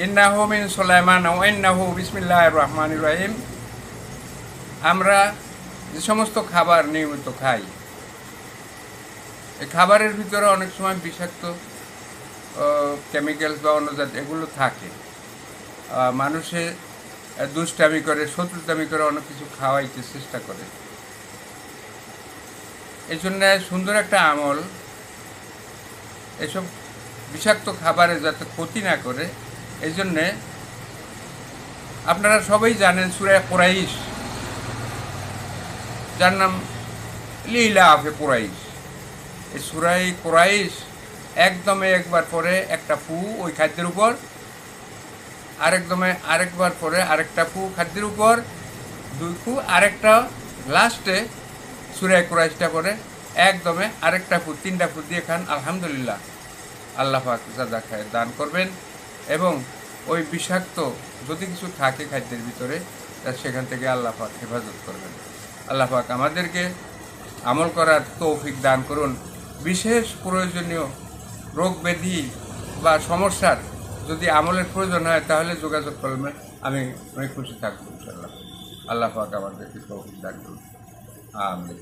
ইন্নাহু মিন সুলাইমান ওয়া ইন্নাহু বিসমিল্লাহির রহমানির রহিম। আমরা যে সমস্ত খাবার নিয়মিত খাই, এই খাবারের ভিতরে অনেক সময় বিষাক্ত কেমিক্যালস বা অন্য জাত এগুলো থাকে। মানুষে দুষ্টামি করে, শত্রুতামি করে অনেক কিছু খাওয়াইতে চেষ্টা করে। এই জন্য সুন্দর একটা আমল এসব বিষাক্ত খাবারে যাতে ক্ষতি না করে, এই জন্যে আপনারা সবাই জানেন সূরা কুরাইশ, যার নাম লিইলাফে কুরাইশ। এই সূরা কুরাইশ একদমে একবার পরে একটা ফু ওই খাদ্যের উপর, আরেকবার পরে আরেকটা ফু খাদ্যের উপর, দুই ফু, আরেকটা লাস্টে সূরা কুরাইশটা পরে একদমে আরেকটা ফু, তিনটা ফু দিয়ে খান। আলহামদুলিল্লাহ, আল্লাহ পাক যাদা খায় দান করবেন এবং ওই বিষাক্ত যদি কিছু থাকে খাদ্যের ভিতরে সেখান থেকে আল্লাহ পাক হেফাজত করবেন। আল্লাহ পাক আমাদেরকে আমল করার তৌফিক দান করুন। বিশেষ প্রয়োজনীয় রোগ ব্যাধি বা সমস্যার যদি আমলের প্রয়োজন হয় তাহলে যোগাযোগ করবেন, আমি অনেক খুশি থাকবো ইনশাআল্লাহ। আল্লাহ পাক আমাদেরকে তৌফিক দান করুন। আমিন।